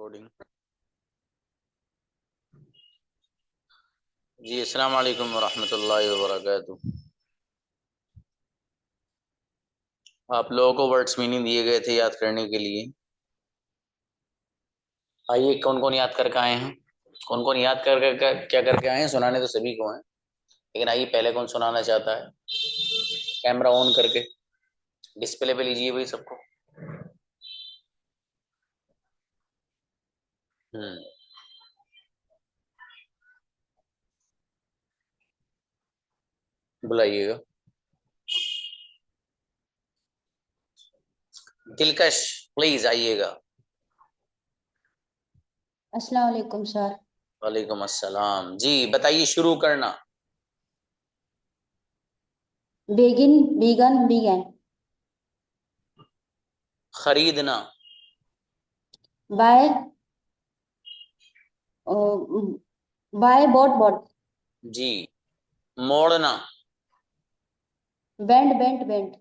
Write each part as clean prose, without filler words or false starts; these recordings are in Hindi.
रिकॉर्डिंग। जी अस्सलाम वालेकुम वरहमतुल्लाहि वबरकातुहू। आप लोगों को वर्ड्स मीनिंग दिए गए थे याद करने के लिए। आइए, कौन कौन याद करके आए हैं? कौन कौन याद क्या करके आए हैं? सुनाने तो सभी को हैं, लेकिन आइए पहले कौन सुनाना चाहता है? कैमरा ऑन करके डिस्प्ले पे लीजिए भाई सबको। बुलाइएगा। दिलकश प्लीज आइएगा। अस्सलाम वालेकुम सर। वालेकुम अस्सलाम। जी बताइए, शुरू करना। Begin, began, began. खरीदना। Buy, buy bought bought. जी। मोड़ना। Bend bent bent.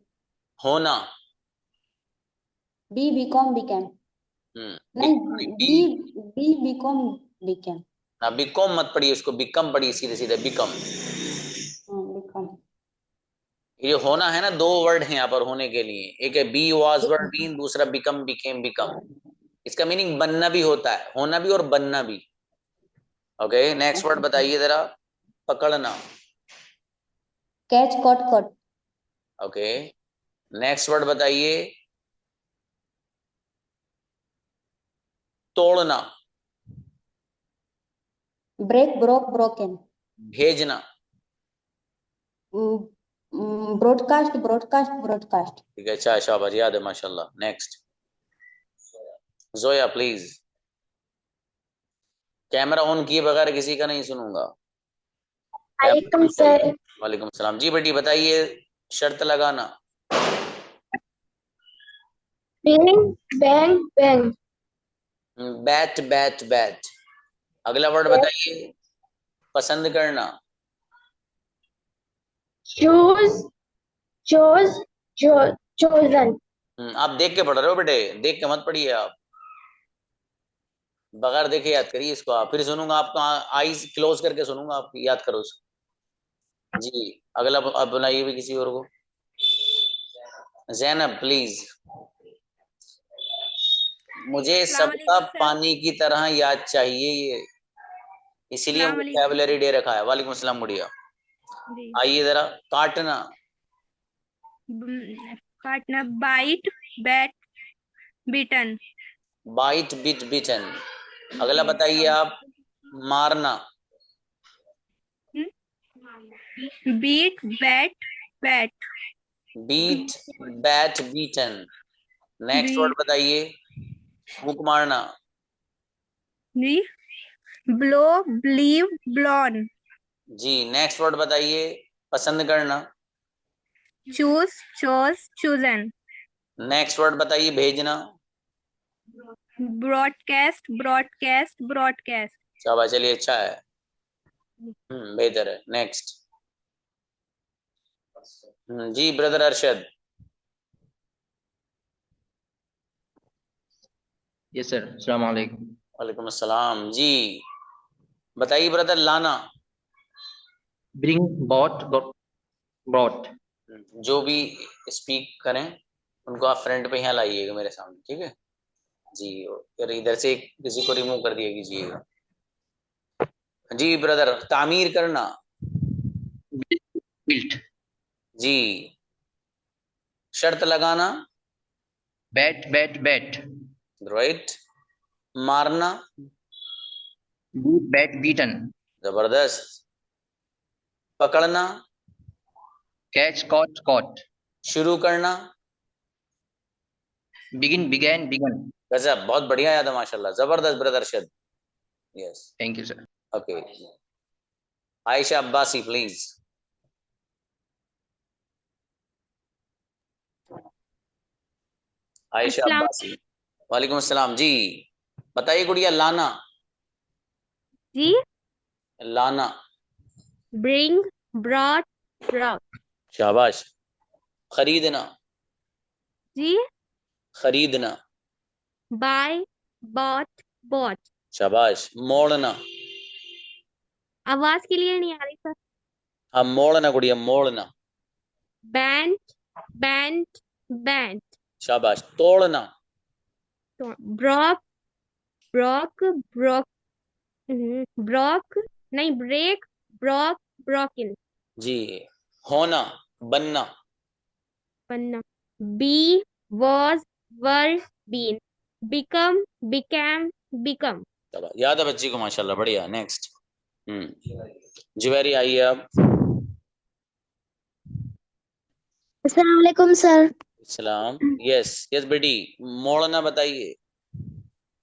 होना। Be become became. नहीं, be. Be be become became. ना बिकॉम मत पढ़िए, उसको बिकम पढ़िए, सीधे सीधे बिकम। बीकॉम। ये होना है ना, दो वर्ड हैं यहाँ पर होने के लिए। एक है बी वॉज वर बीन, दूसरा बिकम बिकेम बिकम। इसका मीनिंग बनना भी होता है, होना भी और बनना भी। ओके, नेक्स्ट वर्ड बताइए जरा। पकड़ना। Catch caught caught. Okay, next word बताइए। तोड़ना। Break broke broken. भेजना। Broadcast broadcast broadcast. ठीक है, अच्छा शाबाश, याद है माशाल्लाह। Next. Zoya please. Camera on किए बगैर किसी का नहीं सुनूंगा। वालेकुम सर। वालेकुम सलाम। जी बेटी बताइए। शर्त लगाना। Bang bang bang. Bat bet bat. अगला वर्ड बताइए। पसंद करना। Choose chose chosen. आप देख के पढ़ रहे हो बेटे, देख के मत पढ़िए आप। बगैर देखे याद करिए इसको आप, फिर सुनूंगा आपको। आईज क्लोज करके सुनूंगा आपकी, याद करो उसको। जी। अगला अब बुलाइए भी किसी और को। जैनब प्लीज। मुझे अस्सलाम सबका वालेकुम सर। पानी की तरह याद चाहिए ये, इसीलिए अस्सलाम वालेकुम वोकैबुलरी डे रखा है। वालेकुम अस्सलाम गुड़िया। जी। आइए जरा। काटना। काटना, bite, bat, bitten. Bite bit bitten. अगला जी बताइए सब। आप। मारना। Beat, bat, bat. Beat bat beaten. Next word beat बताइए। फूंक मारना। जी। Blow, blew, blown. जी। नेक्स्ट वर्ड बताइए। पसंद करना। Choose, chose, chosen. Next word बताइए। भेजना। Broadcast, broadcast, broadcast. शाबाश, चलिए अच्छा है। बेहतर है। नेक्स्ट। जी ब्रदर अरशद। यस सर, अस्सलाम वालेकुम। वालेकुम अस्सलाम। जी बताइए ब्रदर। लाना। Bring, bot, brought. जो भी स्पीक करें उनको आप फ्रंट पे यहाँ लाइएगा मेरे सामने, ठीक है जी। फिर इधर से किसी को रिमूव कर दिया कीजिएगा। जी ब्रदर। तामीर करना। बिल्ट। जी। शर्त लगाना। Bet bet bet. राइट। मारना। Beat bat beaten. जबरदस्त। पकड़ना। Catch caught caught. शुरू करना। Begin began begun. गजब, बहुत बढ़िया याद है माशाल्लाह, जबरदस्त brother Arshad. Yes. Thank you sir. Okay. Ayesha Abbasi please. Ayesha अस्सलाम अब्बासी। वालेकुम अस्सलाम। जी बताइए गुड़िया। लाना। जी। लाना। Bring, brought, brought. शाबाश। खरीदना। जी। खरीदना। Buy, bought, bought. शाबाश। मोड़ना, आवाज क्लियर नहीं आ रही सर। हाँ मोड़ना गुड़िया, मोड़ना। Bent, bent, bent. शाबाश। तोड़ना, तो broke, broke, broke, broke, नहीं break, broke, broken. जी। होना, बनना, बनना, be, was, were, been. Become, became, become. शाबाश। याद है बच्ची को, माशाल्लाह, बढ़िया। नेक्स्ट। जुवेरी आइए अब। अस्सलाम वालेकुम सर। सलाम। यस यस बेटी, मोड़ना बताइए।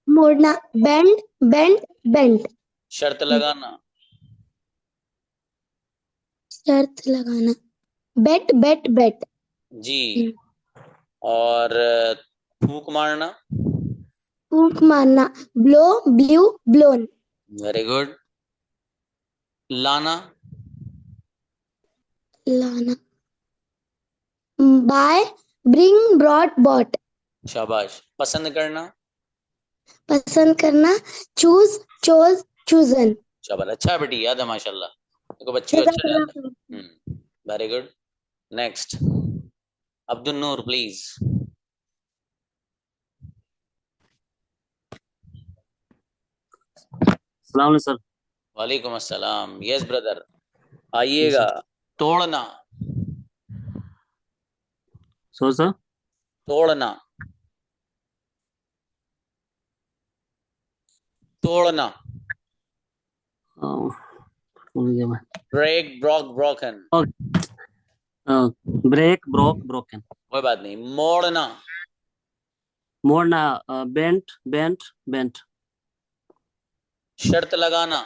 मोड़ना, बेंड बेंड बेंड। शर्त लगाना, शर्त लगाना, बेट बेट बेट। जी। और फूंक मारना, फूंक मारना, blow blue blown. Very good. लाना, लाना, बाय ब्रिंग ब्रॉट बॉट। शाबाश। पसंद करना, पसंद करना, चूज चोज चूजन। शाबाश। अच्छा है बेटी, याद है माशाल्लाह, देखो बच्ची को अच्छा याद है। Very good. Next, Abdul Noor please. सलाम सर। वालेकुम अस्सलाम। यस ब्रदर, जी आइएगा। सर। तोड़ना, सर तोड़ना, तोड़ना। भूल गया मैं। Break, broke, broken. Break broke broken. कोई बात नहीं। मोड़ना, मोड़ना, बेंट बेंट बेंट। शर्त लगाना,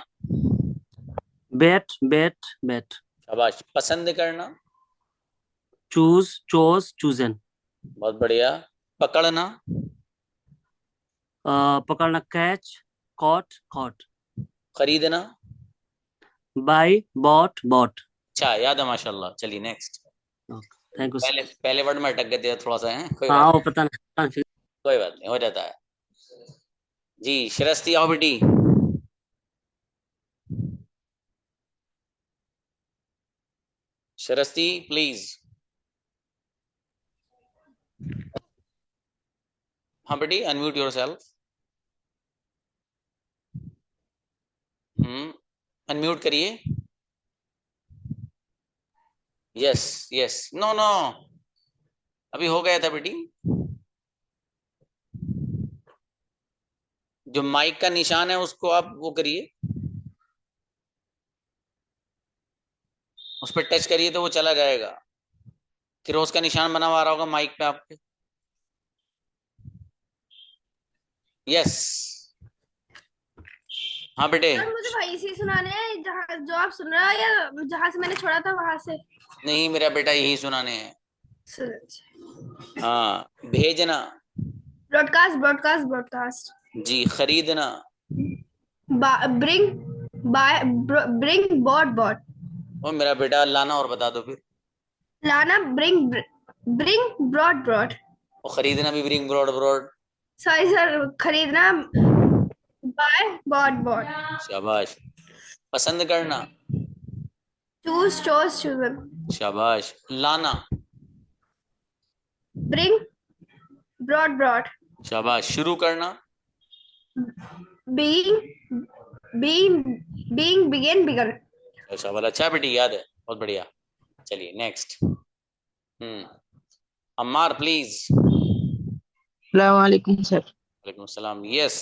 बेट बेट बेट। शाबाश। पसंद करना, चूज चोज चूजन। बहुत बढ़िया। पकड़ना, पकड़ना, कैच कॉट कॉट। खरीदना, बाई बॉट बॉट। अच्छा याद है माशाल्लाह। चलिए नेक्स्ट। थैंक यू पहले सर। पहले वर्ड में अटक गए थे थोड़ा सा, है कोई हाँ बात वो नहीं। पता नहीं। कोई बात नहीं, हो जाता है। जी शिरस्ती आओ बेटी। शिरस्ती प्लीज। हाँ बेटी, अनम्यूट योरसेल्फ। अनम्यूट करिए। Yes yes. नो नो, अभी हो गया था बेटी। जो माइक का निशान है उसको आप वो करिए, उस पर टच करिए तो वो चला जाएगा। क्रोस का निशान बना हुआ आ रहा होगा माइक पे आपके। यस। हाँ बेटे। सर मुझे वहीं से सुनाने हैं जहाँ जो आप सुन रहे हो, या जहाँ से मैंने छोड़ा था वहां से? नहीं मेरा बेटा, यही सुनाने हैं। हाँ। भेजना, ब्रॉडकास्ट ब्रॉडकास्ट ब्रॉडकास्ट। जी। खरीदना, bring buy bring bought bought. और मेरा बेटा लाना, और बता दो फिर। लाना, ब्रिंग ब्रिंग ब्रॉट ब्रॉट। और खरीदना भी bring brought brought. Sorry sir, खरीदना, बाय बॉट बॉट। शाबाश। पसंद करना, चूज चोज चूजन। शाबाश। लाना, ब्रिंग ब्रॉट ब्रॉट। शाबाश। शुरू करना, being being being begin begun. शाबाश। अच्छा बेटी, याद है, बहुत बढ़िया। चलिए नेक्स्ट। अम्मार प्लीज। वालेकुम सर। वालेकुम सलाम। यस,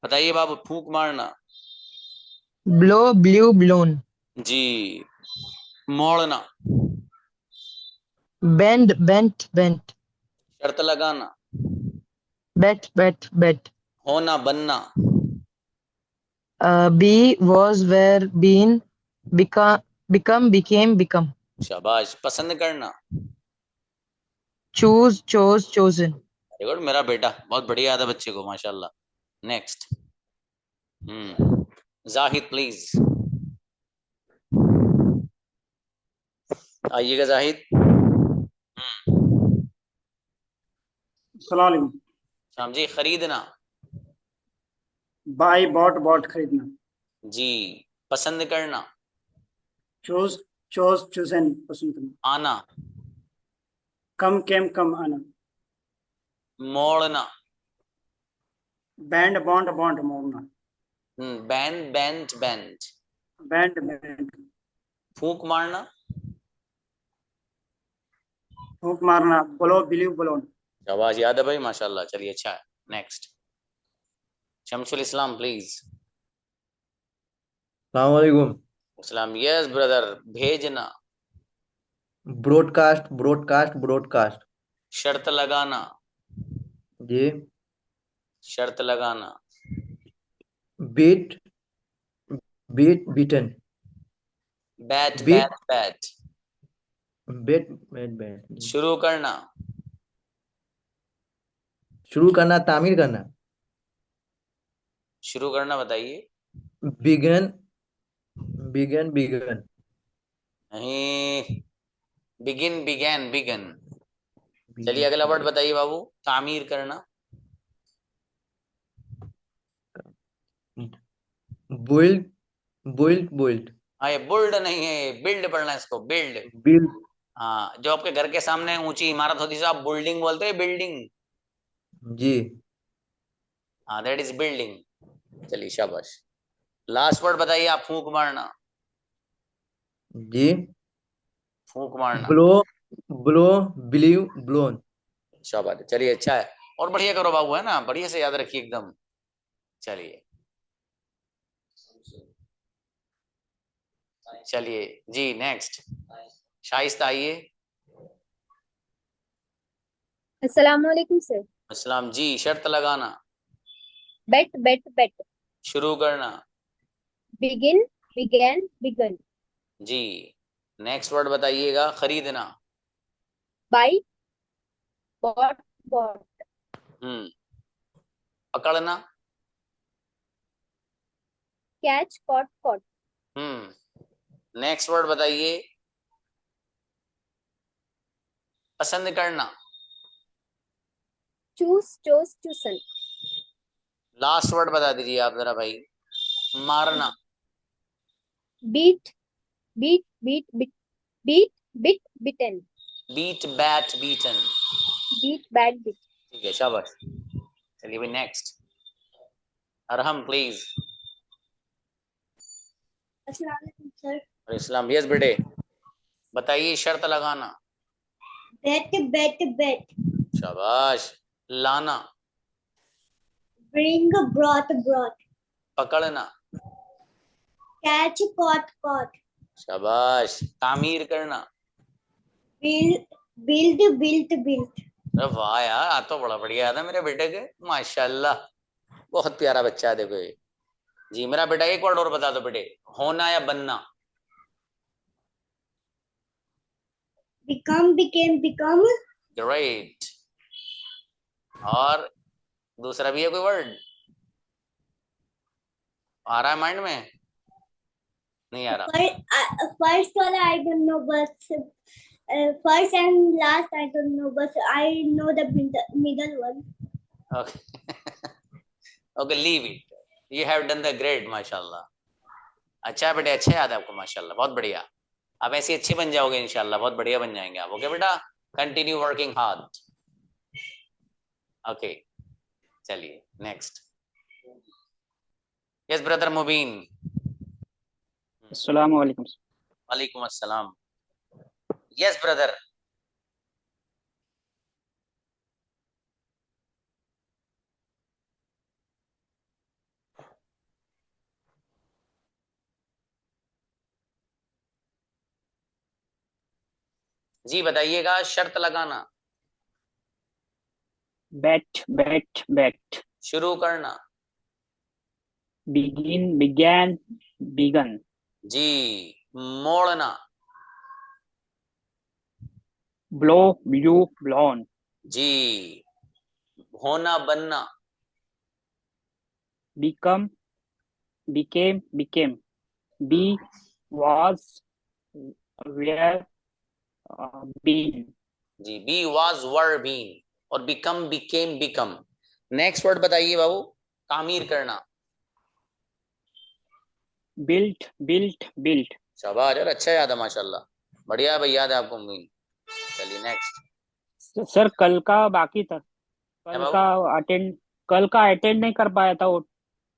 बताइए बाबू। फूंक मारना, ब्लो ब्लू ब्लोन। जी। मोड़ना, बेंड बेंट बेंट। शर्त लगाना, बेट बेट बेट। होना, बनना, be was were been, become became become. शाबाश। पसंद करना, choose chose chosen. Very good मेरा बेटा, बहुत बढ़िया याद है बच्चे को, माशाल्लाह। नेक्स्ट। जाहिद प्लीज। आइएगा जाहिद। सलाम। शाम जी। खरीदना, बाय बॉट बॉट खरीदना। जी। पसंद करना। चूज चोज चूजन पसंद करना। आना। कम केम कम आना। मोड़ना। बैंड बॉन्ड बॉन्ड मोड़ना। Bend bench bench. Bend bend. फूंक मारना। फूंक मारना। Blow believe blown. शाबाश, याद है भाई, माशाल्लाह। चलिए, अच्छा है। Next, Shamsul Islam please. सलामकुम। Islam, yes brother. भेजना। Broadcast broadcast broadcast. शर्त लगाना। जी। शर्त लगाना। Beat beat beaten. Bat beat bat bat. Bet bet bet. शुरू करना। शुरू करना तामीर करना। शुरू करना बताइए। Begun begun begun. नहीं, बिगिन बिगैन बिगन। चलिए, बिगन अगला वर्ड बिगन। बताइए बाबू। तामीर करना। बुइल्ड बुइल्ड बुइल्ड। हाँ, ये बुल्ड नहीं है, बिल्ड पढ़ना है इसको, बिल्ड। बिल्ड। हाँ, जो आपके घर के सामने ऊंची इमारत होती है, आप बिल्डिंग बोलते हैं, बिल्डिंग। जी। हाँ, दैट इज बिल्डिंग। चलिए, शाबाश। लास्ट वर्ड बताइए आप। फूंक मारना। जी। फूंक मारना। Blow blow believe blown. शाबाश, चलिए, अच्छा है। और बढ़िया करो बाबू, है ना, बढ़िया से याद रखिए एकदम। चलिए, चलिए जी, नेक्स्ट। शाइस्ता आइए। अस्सलामुअलैकुम सर। अस्सलाम जी। शर्त लगाना। बेट बेट बेट। शुरू करना। Begin began begun. जी। नेक्स्ट वर्ड बताइएगा। खरीदना। Buy bought bought. हम्म। पकड़ना। Catch caught caught. Next word बताइए। पसंद करना। Choose chose chosen. Last word बता दीजिए आप जरा भाई। मारना। Beat beat beat bit beat bit bitten. Beat bat beaten. Beat bat bit. ठीक है, शाबाश। चलिए भाई, नेक्स्ट। अरहम प्लीज। अस्सलाम वालेकुम सर। इस्लाम, यस बेटे। बताइए। शर्त लगाना। बेट बेट बेट। शाबाश। लाना। Bring brought brought. पकड़ना। Catch caught caught. शाबाश। तामीर करना। Build built built. अरे वाह यार, आज तो बड़ा बढ़िया था मेरे बेटे के, माशाल्लाह। बहुत प्यारा बच्चा है, देखो ये। जी, मेरा बेटा, एक वर्ड और बता दो बेटे। होना या बनना। Become became become. ग्रेट। और दूसरा भी है कोई वर्ड? आ रहा है माइंड में? नहीं आ रहा? First one I don't know, but first and last I don't know, but I know the middle one. Okay. Okay, leave it. You have done the great, माशाल्लाह। अच्छा है बेटे, अच्छा याद है आपको, माशाल्लाह, बहुत बढ़िया। आप ऐसे अच्छे बन जाओगे इंशाल्लाह, बहुत बढ़िया बन जाएंगे आप। ओके बेटा, कंटिन्यू वर्किंग हार्ड। ओके, चलिए नेक्स्ट। यस ब्रदर मुबीन। अस्सलाम वालेकुम। वालेकुम अस्सलाम। Yes brother. जी बताइएगा। शर्त लगाना। Bet bet bet. शुरू करना। Begin began begun. जी। मोड़ना। Blow blew blown. जी। होना बनना। Become became became. Be was were been। जी। Be was were been. और become became become. Next word बताइए बाबू। तामीर करना। built, built, built. शाबाश यार, अच्छा याद है माशाल्लाह, बढ़िया है भाई, याद है आपको मुबीन। चलिए नेक्स्ट। सर कल का बाकी था, क्या कल बाबू? का अटेंड नहीं कर पाया था वो,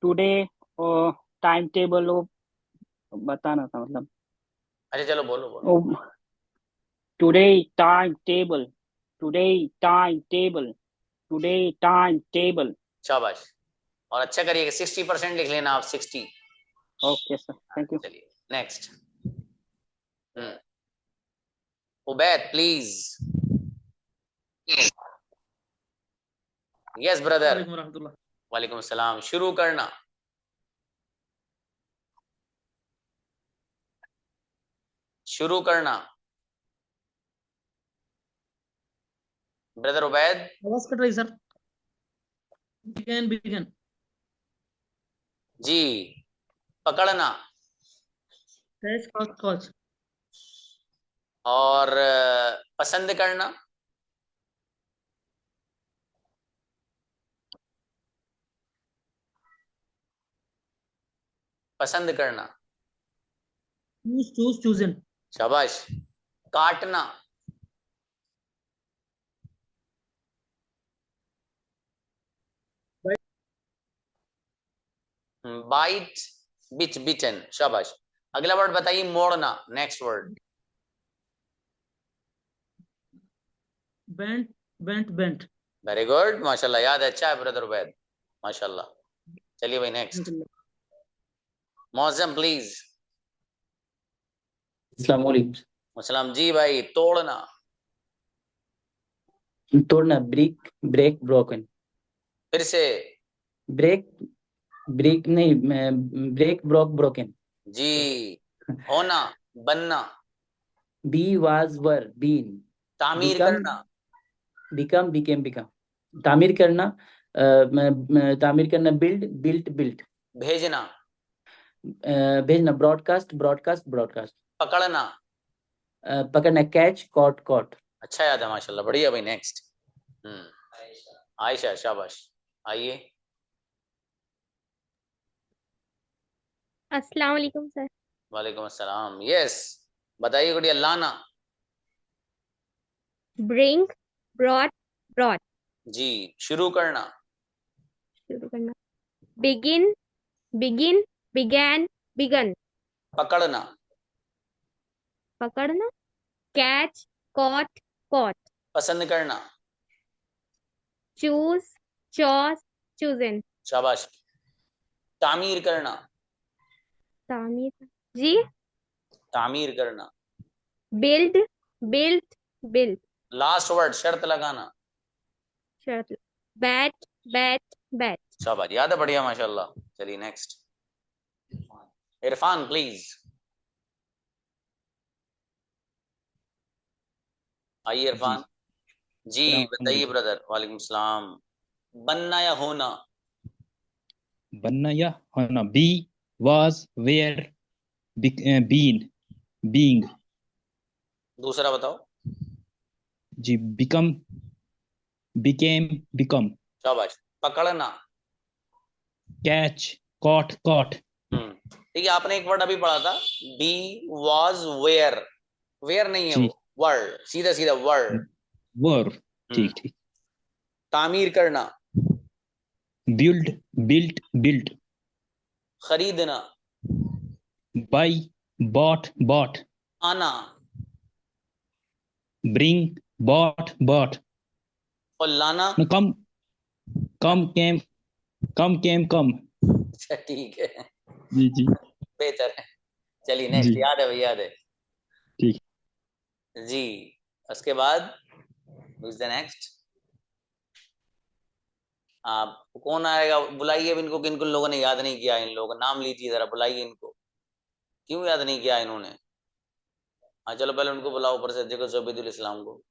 टुडे टाइम टेबल वो बताना था, मतलब अच्छा चलो बोलो बोलो। Today time table, today time table, today time table. शाबाश, और अच्छा करिएगा, 60% लिख लेना आप, 60। Okay sir, thank you. चलिए next. Ubaid please. Yes brother. वालेकुम सलाम। शुरू करना। शुरू करना। ब्रदर उबैद। आवाज कट रही सर। Begun begun. जी। पकड़ना। Catch caught caught. और पसंद करना। पसंद करना। Choose choose chosen. शाबाश। काटना। बाइट। बिच बिचन। शाबाश। अगला वर्ड बताइए, मोड़ना। Next word. Bent bent bent. Very good माशाल्लाह, याद है, अच्छा है ब्रदर उबैद, माशाल्लाह। चलिए भाई नेक्स्ट। मौसम प्लीज। अस्सलाम वालेकुम। मुसलाम जी भाई। तोड़ना। तोड़ना, ब्रेक ब्रेक ब्रोकन। फिर से। ब्रेक ब्रेक नहीं, ब्रेक ब्रोक ब्रोकन। जी। होना। बनना। Be was were been. तामीर बिकम करना। Become became become. तामीर करना, तामीर करना, बिल्ड बिल्ट बिल्ट। भेजना। भेजना, ब्रॉडकास्ट ब्रॉडकास्ट ब्रॉडकास्ट। पकड़ना। पकड़ना, कैच कॉट कॉट। अच्छा याद है माशाल्लाह, बढ़िया भाई। नेक्स्ट। आयशा, शाबाश। आइए। अस्सलाम वालेकुम सर। वालेकुम अस्सलाम। यस, बताइए गुड़िया। लाना। bring, brought, brought। जी। शुरू करना। शुरू करना, begin, begin, began, begun। पकड़ना। पकड़ना, catch, caught, caught। पसंद करना। choose, chose, chosen। शाबाश। तामीर करना। तामीर, जी। तामीर करना। build, built, built। Last word, शर्त लगाना। शर्त, bat, bat, bat। शाबाश, याद है, बढ़िया माशाल्लाह। चलिए नेक्स्ट। इरफान प्लीज। आइए इरफान। जी बताइए ब्रदर। वालेकुम सलाम। बनना या होना। बनना या होना, be was were been being. दूसरा बताओ। जी, बिकम बिकेम बिकम। शाबाश। पकड़ना। Catch caught caught. ठीक है, आपने एक वर्ड अभी पढ़ा था, बी वाज वेयर। वेयर नहीं है वो, वर्ड, सीधा सीधा वर्ड। वर। ठीक ठीक। तामीर करना। Build built built. खरीदना। Buy bought bought. आना। Bring bought bought. और लाना। कम कम केम कम। अच्छा ठीक है, जी जी बेहतर है। चलिए जी नेक्स्ट। याद है भाई, याद है। ठीक। जी। उसके बाद नेक्स्ट। आप कौन आएगा, बुलाइए अब इनको, किन किन लोगों ने याद नहीं किया, इन लोगों का नाम लीजिए जरा, बुलाइए इनको, क्यों याद नहीं किया इन्होंने। हाँ चलो पहले उनको बुलाओ ऊपर से, देखो जुबैदुल इस्लाम को।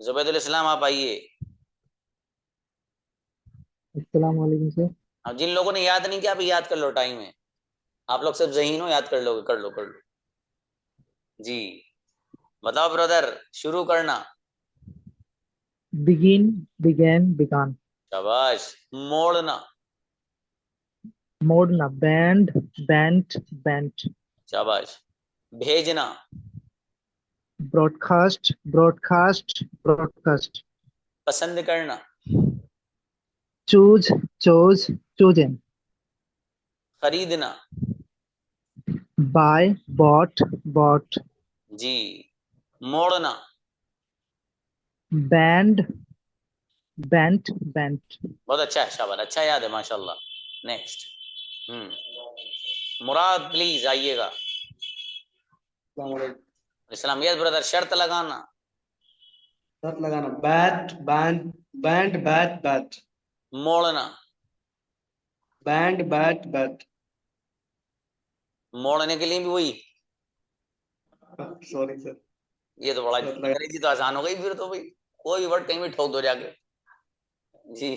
जुबैदुल इस्लाम आप आइए। अस्सलाम वालेकुम सर। अब जिन लोगों ने याद नहीं किया, आप याद कर लो, टाइम है, आप लोग सब ज़हीन हो, याद कर लोगे, कर लो कर लो। जी बताओ ब्रदर, शुरू करना। Begin began began. शाबाश। मोड़ना। मोड़ना, बैंड, बेंट, बेंट। शाबाश। भेजना, ब्रॉडकास्ट, ब्रॉडकास्ट, ब्रॉडकास्ट। पसंद करना, चूज, चोज, चूजन। खरीदना, बाय, बॉट, बॉट। जी। मोड़ना, बैंड, बेंट, बेंट। बहुत अच्छा है, शाबाश, अच्छा याद है माशाल्लाह। नेक्स्ट। मुराद प्लीज आइएगा। इस्लाम, यस ब्रदर। शर्त लगाना, शर्त लगाना, bat, band, band, bat, bat. मोड़ना, बैंड, बैट, बैट। मोड़ने के लिए भी वही। Sorry sir. ये तो बड़ा अंग्रेजी तो आसान हो गई फिर तो भाई, कोई भी वर्ड कहीं भी ठोक दो जाके। जी।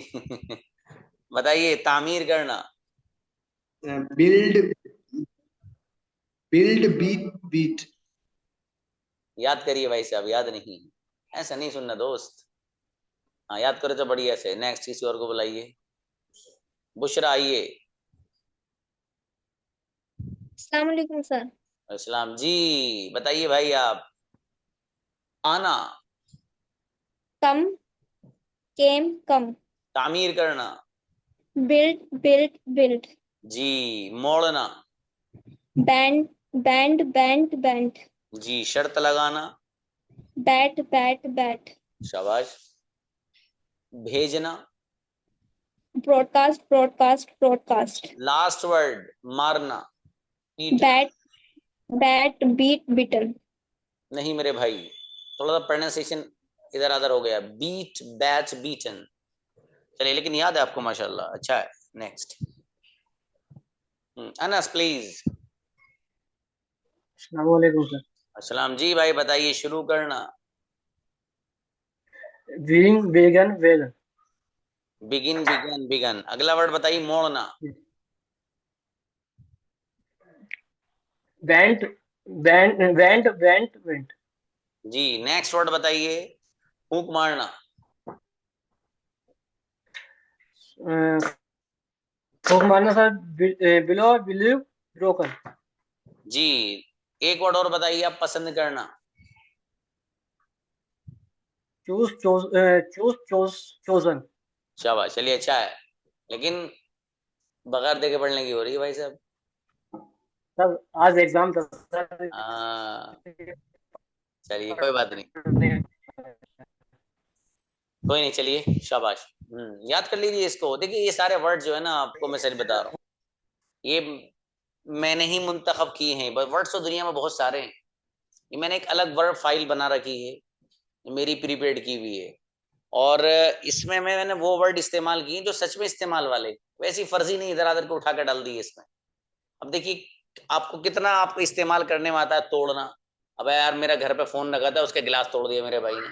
बताइए। तामीर करना, बिल्ड, बिल्ड, बीट, बीट। याद करिए भाई साहब, याद नहीं, ऐसा नहीं सुनना दोस्त। हाँ याद करे तो बढ़िया से। नेक्स्ट किसी और को बुलाइए। बुशरा आइए। अस्सलाम वालेकुम सर। इस्लाम जी, बताइए भाई आप। आना, कम, केम, कम। तामीर करना, बिल्ड, बिल्ड, बिल्ड। जी। मोड़ना, बैंड, बैंड, बैंड, बैंड। जी। शर्त लगाना, बैट, बैट, बैट। शाबाश। भेजना, broadcast, broadcast, broadcast. Last word, मारना, पीटना। Bat, bat, beat, bitten. नहीं मेरे भाई, थोड़ा सा प्रोनाउंसिएशन इधर उधर हो गया। Beat, batch, beaten. चलिए, लेकिन याद है आपको माशाल्लाह, अच्छा है। नेक्स्ट। अनस प्लीज। अस्सलाम वालेकुम सर। अस्सलाम जी भाई, बताइए, शुरू करना। विंग, began, began. Begin, begun, begun. अगला वर्ड बताइए। मोड़ना, bent, bent, bent, bent, bent. जी। नेक्स्ट वर्ड बताइए। फूंक मारना, फूक मारना सर। Below, believe, broken. जी। एक वर्ड और बताइए आप। पसंद करना, choose, choose, choose, choose, chosen. शाबाश। चलिए, अच्छा है, लेकिन बगैर देखे पढ़ने की हो रही है भाई साहब। सर आज एग्जाम था सर। चलिए, कोई बात नहीं, कोई नहीं, चलिए, शाबाश। याद कर लीजिए इसको। देखिए, ये सारे वर्ड जो है ना, आपको मैं सच बता रहा हूँ, ये मैंने ही मुंतखब किए हैं। वर्ड्स तो दुनिया में बहुत सारे हैं, ये मैंने एक अलग वर्ड फाइल बना रखी है, मेरी प्रीपेड की हुई है, और इसमें मैंने वो वर्ड इस्तेमाल किए जो सच में इस्तेमाल वाले, वैसी फर्जी नहीं इधर उधर को उठा कर डाल दी है इसमें। अब देखिए, आपको कितना आपको इस्तेमाल करने में आता है तोड़ना। अब यार, मेरा घर पे फोन लगा था, उसके गिलास तोड़ दिया मेरे भाई ने,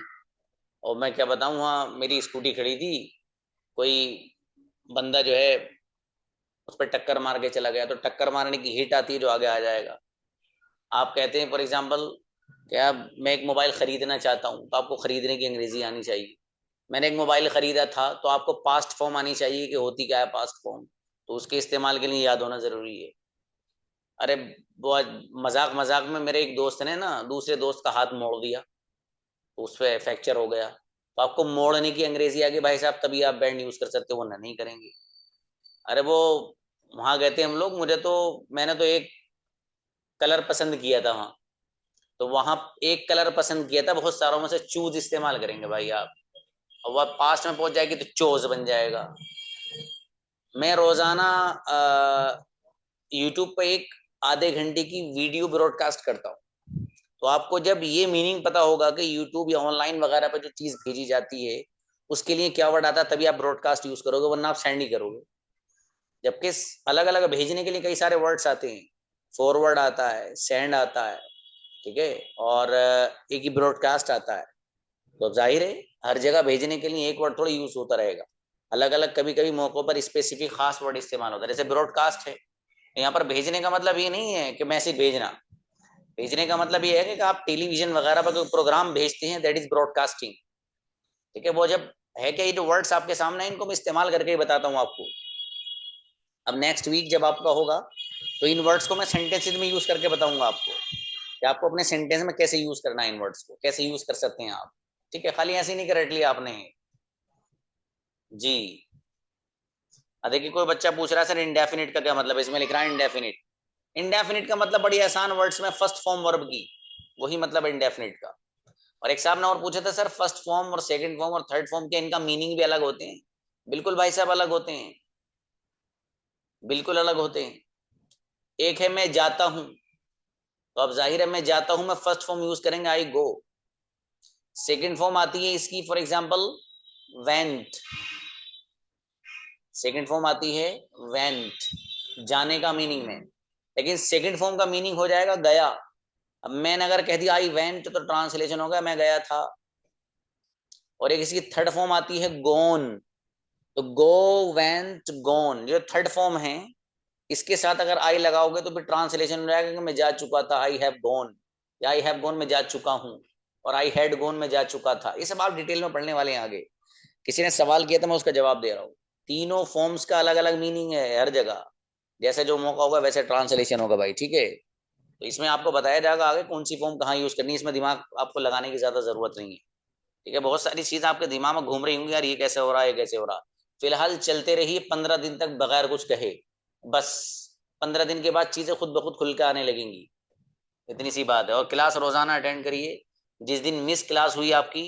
और मैं क्या बताऊं, वहाँ मेरी स्कूटी खड़ी थी, कोई बंदा जो है उस पर टक्कर मार के चला गया। तो टक्कर मारने की हिट आती है, जो आगे आ जाएगा। आप कहते हैं फॉर एग्जाम्पल, क्या मैं एक मोबाइल खरीदना चाहता हूँ, तो आपको खरीदने की अंग्रेजी आनी चाहिए। मैंने एक मोबाइल खरीदा था, तो आपको पास्ट फॉर्म आनी चाहिए कि होती क्या है पास्ट फॉर्म, तो उसके इस्तेमाल के लिए याद होना जरूरी है। अरे, वो मजाक मजाक में मेरे एक दोस्त ने ना दूसरे दोस्त का हाथ मोड़ दिया, तो उस पर फ्रैक्चर हो गया। तो आपको मोड़ने की अंग्रेजी आ गई भाई साहब, तभी आप बैंड यूज कर सकते हो, वरना नहीं करेंगे। अरे वो वहां गए थे हम लोग, मैंने तो एक कलर पसंद किया था वहां, तो वहां एक कलर पसंद किया था, बहुत सारों में से चूज इस्तेमाल करेंगे भाई आप, और वह पास्ट में पहुंच जाएगी तो चोज बन जाएगा। मैं रोजाना यूट्यूब पे एक आधे घंटे की वीडियो ब्रॉडकास्ट करता हूँ, तो आपको जब ये मीनिंग पता होगा कि यूट्यूब या ऑनलाइन वगैरह पे जो चीज भेजी जाती है उसके लिए क्या वर्ड आता है, तभी आप ब्रॉडकास्ट यूज करोगे, वरना आप सेंड ही करोगे। जबकि अलग अलग भेजने के लिए कई सारे वर्ड्स आते हैं, फॉरवर्ड आता है, सेंड आता है, ठीक है, और एक ही ब्रॉडकास्ट आता है। तो जाहिर है हर जगह भेजने के लिए एक वर्ड थोड़ा यूज होता रहेगा, अलग अलग कभी कभी मौकों पर स्पेसिफिक खास वर्ड इस्तेमाल होता है। जैसे ब्रॉडकास्ट है, यहाँ पर भेजने का मतलब ये नहीं है कि मैसेज भेजना, भेजने का मतलब ये है कि आप टेलीविजन वगैरह पर कोई प्रोग्राम भेजते हैं, दैट इज ब्रॉडकास्टिंग, ठीक है। वो जब है कि ये जो वर्ड्स आपके सामने हैं, इनको मैं इस्तेमाल करके ही बताता हूँ आपको। अब नेक्स्ट वीक जब आपका होगा तो इन वर्ड्स को मैं सेंटेंसेस में यूज करके बताऊंगा आपको कि आपको अपने सेंटेंस में कैसे यूज करना है, इन वर्ड्स को कैसे यूज कर सकते हैं आप। ठीक है, खाली ऐसे नहीं कर रट लिया आपने जी। देखिए कोई बच्चा पूछ रहा है सर इंडेफिनिट का क्या मतलब है, इसमें लिख रहा है इंडेफिनिट। इंडेफिनिट का मतलब बड़ी आसान वर्ड्स में फर्स्ट फॉर्म वर्ब की, वही मतलब इंडेफिनिट का। और एक साहब ने और पूछा था सर फर्स्ट फॉर्म और सेकंड फॉर्म और थर्ड फॉर्म के इनका मीनिंग भी अलग होते हैं। बिल्कुल भाई साहब अलग होते हैं, बिल्कुल अलग होते हैं। एक है मैं जाता हूं, तो अब जाहिर है मैं जाता हूं में फर्स्ट फॉर्म यूज करेंगे आई गो। सेकंड फॉर्म आती है इसकी for example went, second form आती है वेंट जाने का मीनिंग में, लेकिन सेकंड फॉर्म का मीनिंग हो जाएगा गया। अब मैंने अगर कह दिया आई वेंट तो ट्रांसलेशन होगा मैं गया था। और एक इसकी थर्ड फॉर्म आती है गोन, तो गो वेंट गोन जो थर्ड फॉर्म है इसके साथ अगर आई लगाओगे तो फिर ट्रांसलेशन हो जाएगा कि मैं जा चुका था, आई हैव गॉन, या आई हैव गॉन में जा चुका हूं, और आई हैड गॉन में जा चुका था। ये सब आप डिटेल में पढ़ने वाले हैं आगे। किसी ने सवाल किया था मैं उसका जवाब दे रहा हूँ। तीनों फॉर्म्स का अलग अलग मीनिंग है हर जगह, जैसे जो मौका होगा वैसे ट्रांसलेशन होगा भाई। ठीक है, तो इसमें आपको बताया जाएगा आगे कौन सी फॉर्म कहाँ यूज करनी है, इसमें दिमाग आपको लगाने की ज्यादा जरूरत नहीं है। ठीक है, बहुत सारी चीजें आपके दिमाग में घूम रही होंगी, यार ये कैसे हो रहा है, ये कैसे हो रहा। फिलहाल चलते रहिए 15 दिन तक बगैर कुछ कहे, बस 15 दिन के बाद चीजें खुद ब खुद खुल के आने लगेंगी, इतनी सी बात है। और क्लास रोजाना अटेंड करिए। जिस दिन मिस क्लास हुई आपकी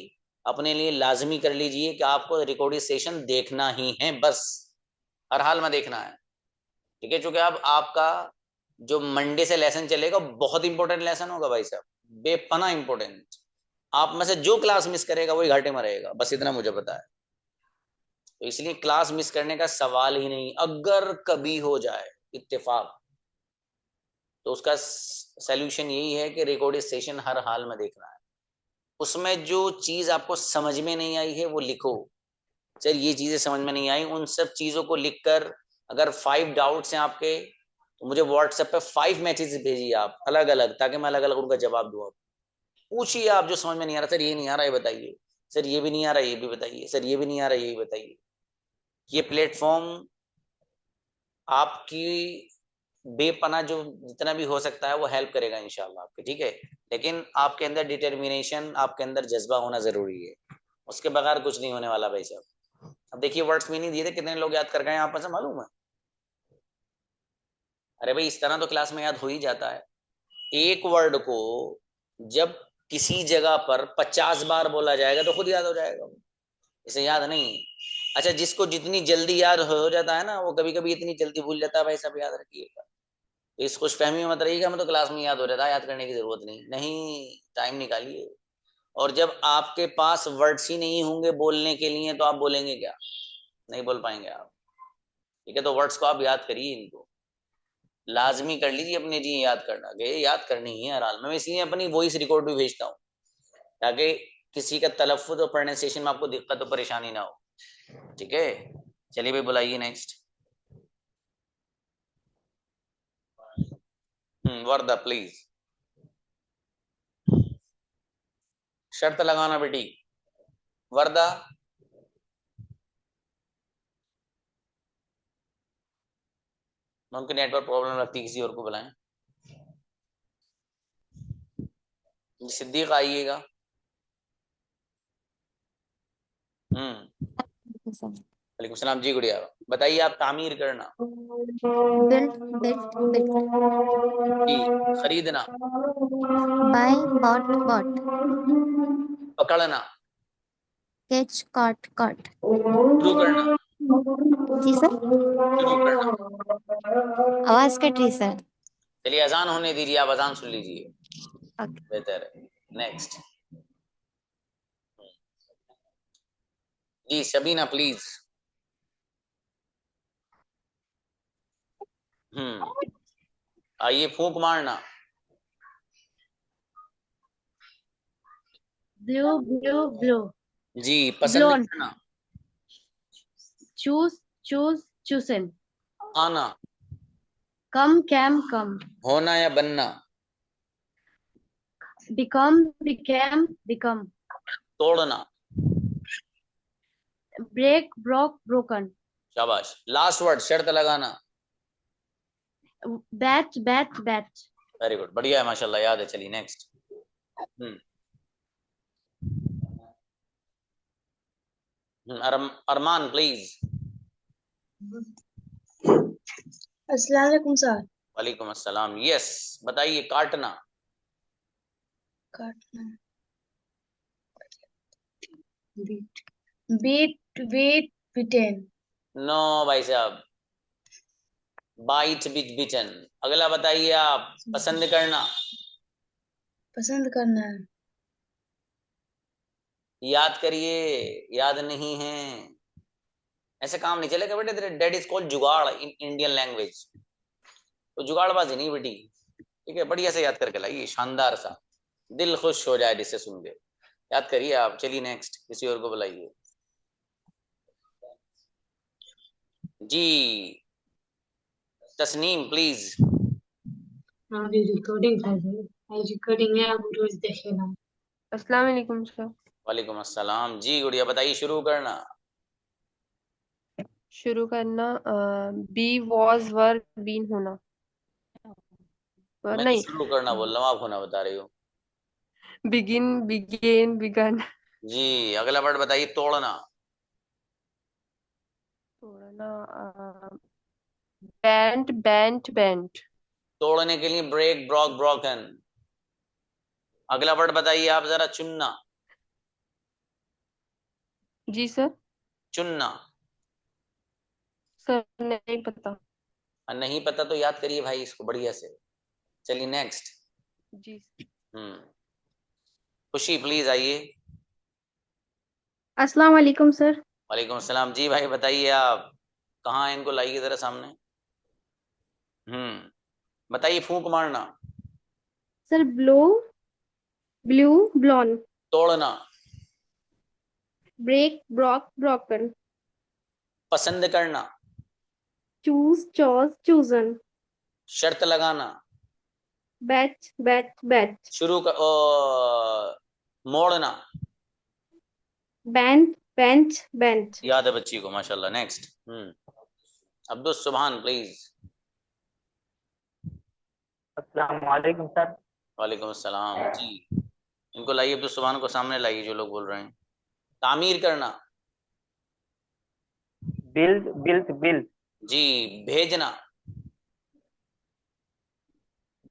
अपने लिए लाजमी कर लीजिए कि आपको रिकॉर्डेड सेशन देखना ही है, बस हर हाल में देखना है। ठीक है, क्योंकि अब आपका जो मंडे से लेसन चलेगा बहुत इंपॉर्टेंट लेसन होगा भाई साहब, बेपना इंपॉर्टेंट। आप में से जो क्लास मिस करेगा वही घाटे में रहेगा, बस इतना मुझे पता है। तो इसलिए क्लास मिस करने का सवाल ही नहीं। अगर कभी हो जाए इत्तेफाक तो उसका सलूशन यही है कि रिकॉर्डेड सेशन हर हाल में देखना है। उसमें जो चीज आपको समझ में नहीं आई है वो लिखो, सर ये चीजें समझ में नहीं आई, उन सब चीजों को लिखकर अगर 5 डाउट्स हैं आपके तो मुझे व्हाट्सएप पे 5 मैसेज भेजिए आप अलग अलग, ताकि मैं अलग अलग उनका जवाब दूँ। पूछिए आप जो समझ में नहीं आ रहा, सर ये नहीं आ रहा ये बताइए, सर ये भी नहीं आ रहा ये भी बताइए, सर ये भी नहीं आ रहा ये भी बताइए। ये प्लेटफॉर्म आपकी बेपना जो जितना भी हो सकता है वो हेल्प करेगा इंशाल्लाह आपके। ठीक है, लेकिन आपके अंदर डिटर्मिनेशन, आपके अंदर जज्बा होना जरूरी है, उसके बगैर कुछ नहीं होने वाला भाई साहब। अब देखिए वर्ड्स मीनिंग दिए थे, कितने लोग याद कर गए आप में से मालूम है? अरे भाई इस तरह तो क्लास में याद हो ही जाता है। एक वर्ड को जब किसी जगह पर 50 बार बोला जाएगा तो खुद याद हो जाएगा, इसे याद नहीं। अच्छा, जिसको जितनी जल्दी याद हो जाता है ना वो कभी कभी इतनी जल्दी भूल जाता है भाई साहब, याद रखिएगा। तो इस खुशफहमी में मत रहिएगा मैं तो क्लास में याद हो जाता है, याद करने की जरूरत नहीं, नहीं टाइम निकालिए। और जब आपके पास वर्ड्स ही नहीं होंगे बोलने के लिए तो आप बोलेंगे क्या, नहीं बोल पाएंगे आप। ठीक है, तो वर्ड्स को आप याद करिए, इनको लाजमी कर लीजिए अपने जी याद करना, ये याद करनी ही है हर हाल में। मैं इसलिए अपनी वॉइस रिकॉर्ड भी भेजता हूँ ताकि किसी का तलफ्फुज और प्रोनाउंसिएशन में आपको दिक्कत और परेशानी ना हो। ठीक है, चलिए भाई बुलाइए नेक्स्ट। वर्दा प्लीज, शर्त लगाना बेटी। वर्दा उनकी नेटवर्क प्रॉब्लम लगती है, किसी और को बुलाएं। सिद्दीक आइएगा। वालेकुम सलाम जी, गुड़िया बताइए आप तामीर करना built, built, built. जी, खरीदना, Buy, bought, bought. पकड़ना, Catch, caught, caught. शुरू करना, जी सर, शुरू करना। आवाज कट रही सर। चलिए अजान होने दीजिए, आप अजान सुन लीजिए, बेहतर है। नेक्स्ट जी, शबीना प्लीज। आइए फूंक मारना, Blue, blue, blue. जी पसंद Blown. करना, Choose, choose, chosen. आना, Come, came, come. होना या बनना, Become, became, become. तोड़ना, Break, broke, broken. शाबाश। लास्ट वर्ड शर्त लगाना, Bat, bat, bat. Very good, बढ़िया है माशाल्लाह, याद है। चलिए नेक्स्ट। Armaan please. अस्सलाम वालेकुम सर। वालेकुम अस्सलाम। यस, बताइए। काटना। काटना। बीट, बीट, बीट, बिटेन। नो भाई साहब, बाइट बिच बिचन। अगला बताइए आप। पसंद करना। पसंद करना। याद करिए, याद नहीं है ऐसे काम नहीं चलेगा बेटे। तेरे डैड इज कॉल्ड जुगाड़ इन इंडियन लैंग्वेज। तो जुगाड़बाजी नहीं बेटी, ठीक है। बढ़िया से याद करके लाइए, शानदार सा, दिल खुश हो जाए जिससे सुन के। याद करिए आप। चलिए नेक्स्ट, किसी और को बुलाइए जी। तस्नीम प्लीज। अभी रिकॉर्डिंग है, आप रोज देखेगा। अस्सलाम वालेकुम सर। वालेकुम अस्सलाम जी। गुड़िया बताइए, शुरू करना। शुरू करना। बी वॉज वर बीन होना। मैं तो नहीं, शुरू करना बोल रहा हूँ, आप होना बता रही हो। Begin, began, begun. जी। अगला वर्ड बताइए। तोड़ना। तोड़ना। बैंट, बैंट, बैंट। तोड़ने के लिए ब्रेक, ब्रॉक, ब्रोकन। अगला वर्ड बताइए आप जरा। चुनना। जी सर। चुनना। सर नहीं पता। नहीं पता तो याद करिए भाई इसको बढ़िया से। चलिए नेक्स्ट। जी। खुशी प्लीज आइए। अस्सलाम वालेकुम सर। वालेकुम अस्सलाम जी। भाई बताइए आप, कहाँ है? इनको लाइए जरा सामने। बताइए। फूंक मारना। Sir blow, blew, blown. तोड़ना। Break, broke, broken. पसंद करना। Choose, chose, chosen. शर्त लगाना। Batch, batch, batch. शुरू कर मोड़ना। Bench, bench, bench. याद है बच्ची को माशाल्लाह। नेक्स्ट। अब्दुल सुभान प्लीज। अस्सलाम वालेकुम सर। वालेकुम अस्सलाम जी। इनको लाइए, अब्दुल सुभान को सामने लाइए जो लोग बोल रहे हैं। तामीर करना। Build, built, build. जी। भेजना।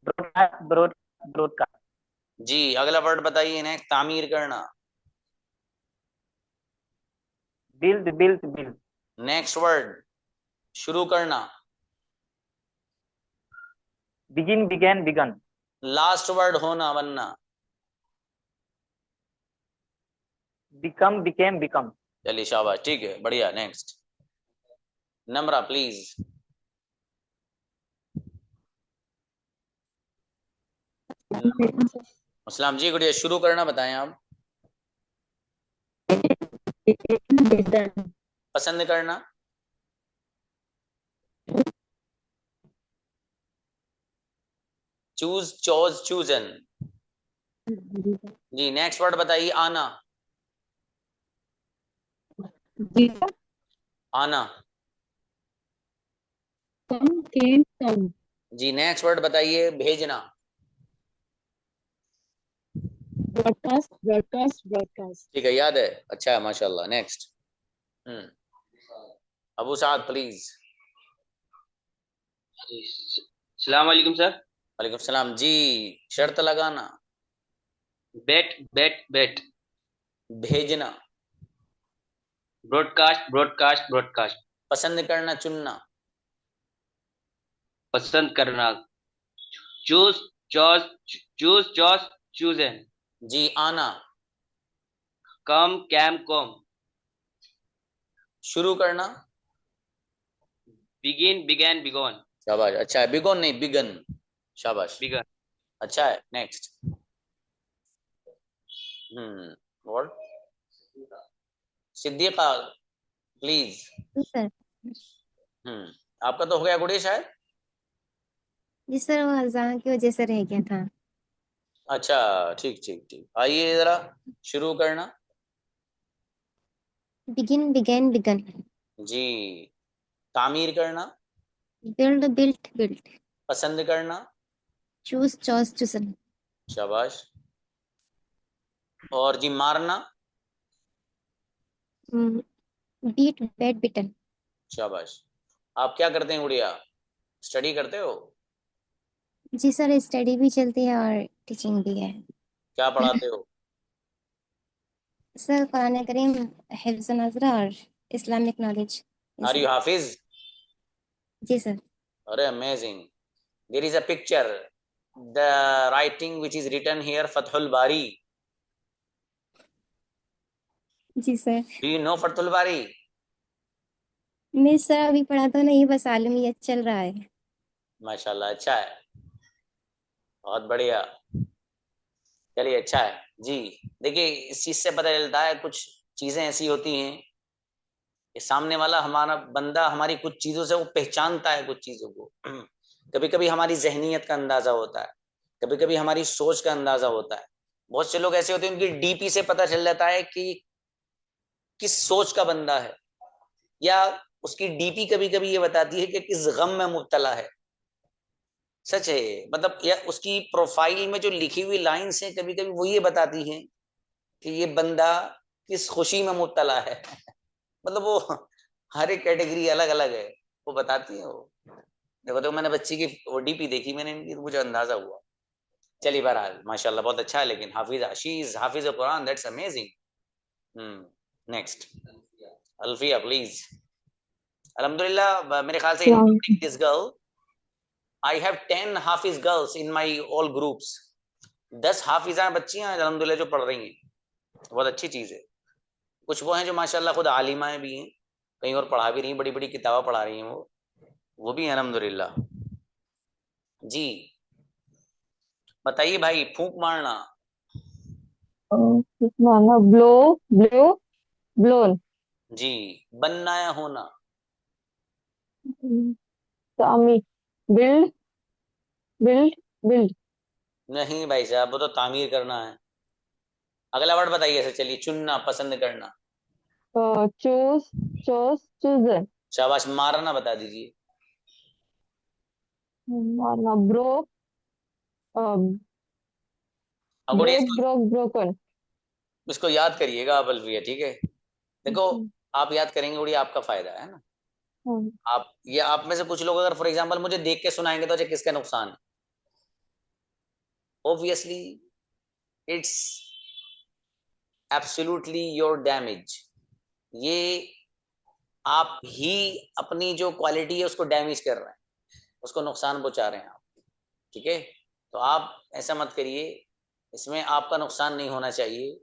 Broadcast, broadcast. जी। अगला वर्ड बताइए। नेक्स्ट। तामीर करना। Build, built, build. Next word. शुरू करना। Begin, began, begun. Last word. होना, बनना। Become, became, become. चलिए शाबाश, ठीक है, बढ़िया। नेक्स्ट। नम्रा प्लीज। अस्सलाम जी। गुड़िया शुरू करना बताएं आप। पसंद करना। Choose, chose, chosen. जी। नेक्स्ट वर्ड बताइए। आना। आना। कम, केम, कम। जी। नेक्स्ट वर्ड बताइए। भेजना। Broadcast, broadcast, broadcast. ठीक है, याद है। अच्छा है माशाल्लाह। नेक्स्ट। Abu Saad please. सलाम वालेकुम सर। वालेकुम सलाम जी। शर्त लगाना। बेट, बेट, बेट। भेजना। Broadcast, broadcast, broadcast. पसंद करना, चुनना। पसंद करना। Choose, chose, choose, chose, chosen. जी। आना। Come, came, come. शुरू करना। Begin, began, begun. शाबाश, अच्छा है। बिगोन नहीं, बिगन। शाबाश, बिगन। अच्छा है। नेक्स्ट। और सिद्दीका प्लीज। सर। आपका तो हो गया गुड़िया शायद। जी सर, वो अजान की वजह से रह गया था। अच्छा, ठीक ठीक ठीक। आइए जरा शुरू करना। Begin, began, begun. जी। तामीर करना। Build, built, built. पसंद करना, choose, chose, chosen. शाबाश। और जी मारना, Beat, bet, beaten. शाबाश। आप क्या करते हैं गुड़िया, स्टडी करते हो? जी सर, स्टडी भी चलती है और टीचिंग भी है। क्या पढ़ाते हो? सर कुरान करीम, हिफ्ज़ नज़रा और Islamic knowledge. Are you hafiz? जी सर। अरे amazing. There is a picture, the writing which is written here Fathul Bari. जी sir. Do you know Fathul Bari? मैं सर अभी पढ़ा तो नहीं, बस आलमियत चल रहा है। माशाल्लाह, अच्छा है, बहुत बढ़िया। चलिए अच्छा है जी। देखिए इस चीज से पता चलता है कुछ चीजें ऐसी होती हैं कि सामने वाला हमारा बंदा हमारी कुछ चीजों से वो पहचानता है कुछ चीजों को। कभी कभी हमारी जहनीयत का अंदाजा होता है, कभी कभी हमारी सोच का अंदाजा होता है। बहुत से लोग ऐसे होते हैं उनकी डीपी से पता चल जाता है कि किस सोच का बंदा है, या उसकी डीपी कभी कभी ये बताती है कि किस गम में मुब्तला है। सच है ये। मतलब या उसकी प्रोफाइल में जो लिखी हुई लाइन्स हैं कभी कभी वो ये बताती हैं कि ये बंदा किस खुशी में मुब्तला है। मतलब वो हर एक कैटेगरी अलग अलग है, वो बताती है वो। देखो तो मैंने बच्ची की ओडीपी देखी मैंने इनकी, तो मुझे अंदाजा हुआ। चलिए बहरहाल माशाल्लाह बहुत अच्छा है, लेकिन hafiza, she is hafiz Quran, that's amazing. Next Alfiya please. अल्हम्दुलिल्लाह मेरे ख्याल से including this girl I have 10 hafiz girls in my all groups. 10 हाफिजा बच्चियां अल्हम्दुलिल्लाह जो पढ़ रही हैं, बहुत अच्छी चीज है। कुछ वो हैं जो माशाल्लाह खुद आलिमाएं भी हैं, कहीं और पढ़ा भी रही हैं, बड़ी बड़ी किताबें पढ़ा रही हैं वो भी हैं अल्हम्दुलिल्लाह जी। बताइए भाई, फूंक मारना, मारना, ब्लो, ब्लो, ब्लोन। जी। बनना या होना, तामी, बिल्ड, बिल्ड, बिल्ड। नहीं भाई साहब वो तो तामीर करना है। अगला वर्ड बताइए ऐसे, चलिए। चुनना, पसंद करना, चूज, चोज, चूजन। शाबाश। मारना बता दीजिए। मारना, ब्रोक, अब गुड़िया ब्रोक, ब्रोक, ब्रोकन। इसको याद करिएगा आप अलविया, ठीक है। देखो आप याद करेंगे गुड़िया, आपका फायदा है ना। आप ये आप में से कुछ लोग अगर फॉर एग्जांपल मुझे देख के सुनाएंगे तो अच्छा किसका नुकसान है? Obviously it's absolutely your damage. ये आप ही अपनी जो क्वालिटी है उसको डैमेज कर रहे हैं, उसको नुकसान पहुंचा रहे हैं आप, ठीक है। तो आप ऐसा मत करिए, इसमें आपका नुकसान नहीं होना चाहिए।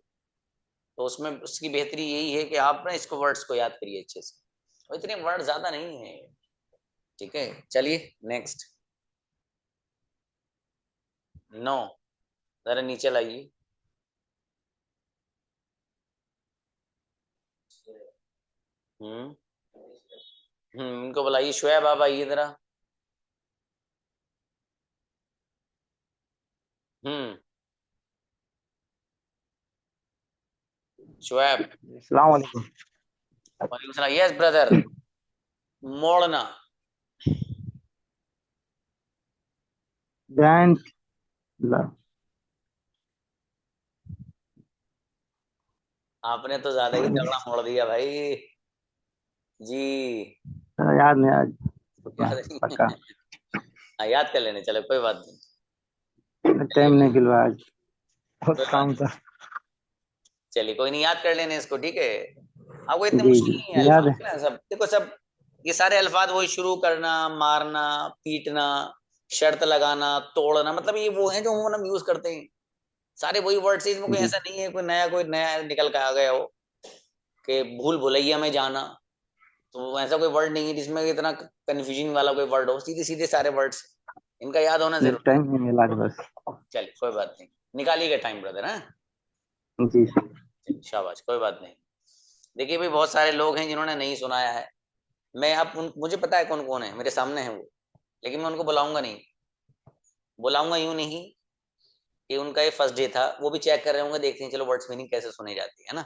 तो उसमें उसकी बेहतरी यही है कि आप ना इसको वर्ड्स को याद करिए अच्छे से, और इतने वर्ड ज्यादा नहीं है, ठीक है। चलिए नेक्स्ट। नो, जरा नीचे लाइए। इनको बुलाइए। शुएब आप आइए जरा। शुएब। अस्सलाम वालेकुम। वालेकुम सलाम। Yes brother. मोड़ना, बैंड, आपने तो ज्यादा ही तगड़ा मोड़ दिया भाई जी। याद नहीं आज याद नहीं पक्का। हाँ, याद कर लेने, चलो कोई बात नहीं। टाइम नहीं गिलवा आज, बहुत काम था। चलिए कोई नहीं, याद कर लेने इसको, ठीक है। आपको इतने जी मुश्किल नहीं है याद अल्फाज है। ना, सब देखो सब ये सारे अल्फाज वही, शुरू करना, मारना, पीटना, शर्त लगाना, तोड़ना, मतलब ये वो हैं जो हम यूज करते हैं। सारे वही वर्ड से, इसमें कोई ऐसा नहीं है कोई नया निकल कर आ गया हो कि भूल भुलैया में जाना। तो ऐसा कोई वर्ड नहीं है जिसमें इतना कंफ्यूजिंग वाला कोई वर्ड हो, सीधे सीधे सारे वर्ड्स, इनका याद होना जरूरी टाइम नहीं मिला बस। है। चलिए कोई बात नहीं, निकालिएगा टाइम ब्रदर। है जी शाबाश, कोई बात नहीं। देखिए भाई बहुत सारे लोग हैं जिन्होंने नहीं सुनाया है। मैं अब मुझे पता है कौन कौन है, मेरे सामने है वो, लेकिन मैं उनको बुलाऊंगा नहीं। बुलाऊंगा यूं नहीं कि उनका ये फर्स्ट डे था, वो भी चेक कर रहे होंगे, देखते हैं चलो वर्ड्स मीनिंग कैसे सुनी जाती है ना,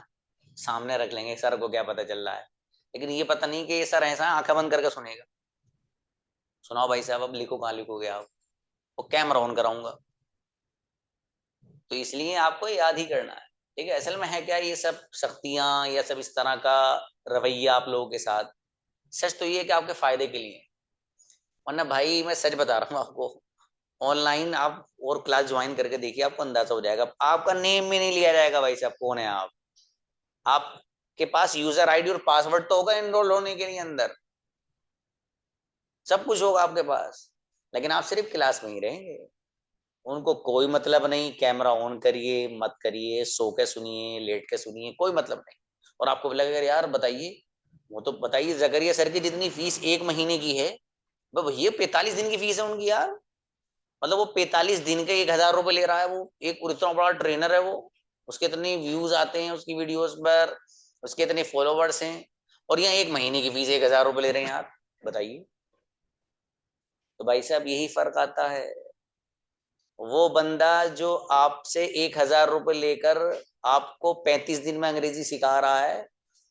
सामने रख लेंगे। सर को क्या पता चल रहा है, लेकिन ये पता नहीं कि ये सर ऐसा आंखें बंद करके सुनेगा। सुनाओ भाई साहब, अब लिखो, कहाँ लिखोगे आप? वो कैमरा ऑन कराऊंगा। तो इसलिए आपको याद ही करना है, ठीक है। असल में है क्या, ये सब शक्तियां या सब इस तरह का रवैया आप लोगों के साथ, सच तो ये है कि आपके फायदे के लिए। वरना भाई मैं सच बता रहा हूँ आपको, ऑनलाइन आप और क्लास ज्वाइन करके देखिए, आपको अंदाजा हो जाएगा। आपका नेम भी नहीं लिया जाएगा भाई साहब, कौन है आप। आपके पास यूजर आईडी और पासवर्ड तो होगा एनरोल होने के लिए, अंदर सब कुछ होगा आपके पास, लेकिन आप सिर्फ क्लास में ही रहेंगे। उनको कोई मतलब नहीं कैमरा ऑन करिए मत करिए, सो के सुनिए लेट के सुनिए, कोई मतलब नहीं। और आपको भी लगेगा यार बताइए, वो तो बताइए, जकरिया सर की जितनी फीस 1 महीने की है, वो भैया 45 दिन की फीस है उनकी यार। मतलब वो 45 दिन के 1,000 रुपए ले रहा है, वो एक इतना बड़ा ट्रेनर है वो, उसके इतने व्यूज आते हैं उसकी वीडियोस पर, उसके इतने फॉलोवर्स हैं, और यहाँ 1 महीने की फीस 1,000 रुपए ले रहे हैं यार, बताइए। तो भाई साहब यही फर्क आता है। वो बंदा जो आपसे 1,000 रुपए लेकर आपको 35 दिन में अंग्रेजी सिखा रहा है,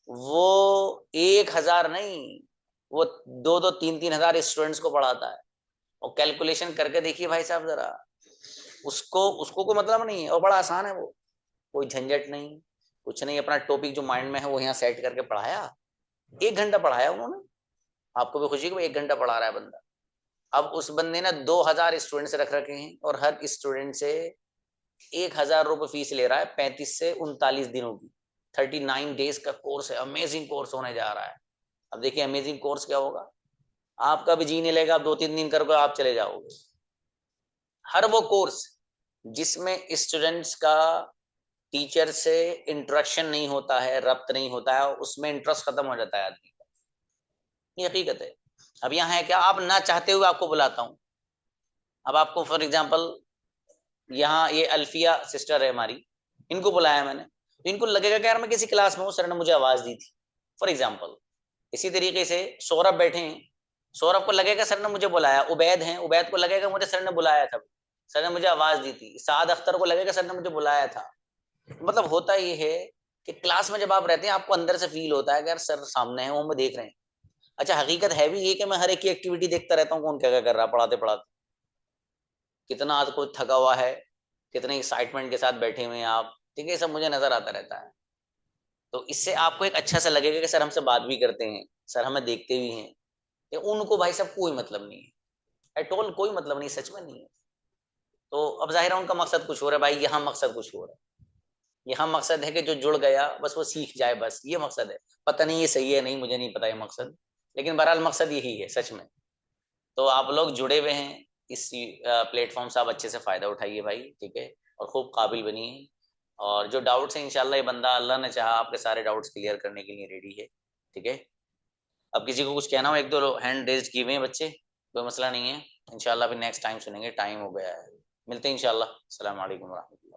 वो 1,000 नहीं, वो 2-2 3-3 हजार स्टूडेंट्स को पढ़ाता है। और कैलकुलेशन करके देखिए भाई साहब जरा, उसको उसको कोई मतलब नहीं है, और बड़ा आसान है वो, कोई झंझट नहीं, कुछ नहीं। अपना टॉपिक जो माइंड में है वो यहाँ सेट करके पढ़ाया, 1 घंटा पढ़ाया उन्होंने, आपको भी खुशी कि 1 घंटा पढ़ा रहा है बंदा। अब उस बंदे ने 2,000 स्टूडेंट्स रख रखे हैं, और हर स्टूडेंट से 1,000 रुपए फीस ले रहा है 35 से 39 दिनों की। 39 डेज का कोर्स है, अमेजिंग कोर्स होने जा रहा है। अब देखिए अमेजिंग कोर्स क्या होगा, आपका भी जी नहीं लेगा, आप 2-3 दिन करके आप चले जाओगे। हर वो कोर्स जिसमें स्टूडेंट्स का टीचर से इंटरेक्शन नहीं होता है, रब्त नहीं होता है, उसमें इंटरेस्ट खत्म हो जाता है आदमी का, ये हकीकत है। अब यहाँ है क्या, आप ना चाहते हुए आपको बुलाता हूँ। अब आपको फॉर एग्जाम्पल यहाँ ये अल्फिया सिस्टर है हमारी, इनको बुलाया मैंने, तो इनको लगेगा कि यार मैं किसी क्लास में हूँ, सर ने मुझे आवाज दी थी, फॉर एग्जाम्पल। इसी तरीके से सौरभ बैठे हैं, सौरभ को लगेगा सर ने मुझे बुलाया। उबैद हैं, उबैद को लगेगा मुझे सर ने बुलाया था, सर ने मुझे आवाज दी थी। साद अख्तर को लगेगा सर ने मुझे बुलाया था। मतलब होता ये है कि क्लास में जब आप रहते हैं आपको अंदर से फील होता है कि यार सर सामने है, वो हमें देख रहे हैं। अच्छा हकीकत है भी ये कि मैं हर एक की एक्टिविटी देखता रहता हूँ, कौन क्या क्या कर रहा है पढ़ाते पढ़ाते, कितना आज को थका हुआ है, कितने एक्साइटमेंट के साथ बैठे हुए हैं आप, ठीक है, सब मुझे नजर आता रहता है। तो इससे आपको एक अच्छा सा लगेगा कि सर हमसे बात भी करते हैं, सर हमें देखते भी हैं। उनको भाई साहब कोई मतलब नहीं है, एट ऑल कोई मतलब नहीं, सच में नहीं है। तो अब जाहिर है उनका मकसद कुछ हो रहा है भाई, यहाँ मकसद कुछ हो रहा है। यहाँ मकसद है कि जो जुड़ गया बस वो सीख जाए, बस ये मकसद है। पता नहीं ये सही है नहीं, मुझे नहीं पता ये मकसद, लेकिन बहरहाल मकसद यही है सच में। तो आप लोग जुड़े हुए हैं इस प्लेटफॉर्म से, आप अच्छे से फायदा उठाइए भाई, ठीक है, और खूब काबिल बनिए। और जो डाउट्स हैं इंशाल्लाह ये बंदा अल्लाह ने चाहा आपके सारे डाउट्स क्लियर करने के लिए रेडी है, ठीक है। अब किसी को कुछ कहना हो, 1-2 हैंड रेज किए हुए हैं बच्चे, कोई मसला नहीं है। इंशाल्लाह फिर नेक्स्ट टाइम सुनेंगे, टाइम हो गया है, मिलते हैं इंशाल्लाह। अस्सलाम वालेकुम रहमतुल्लाह।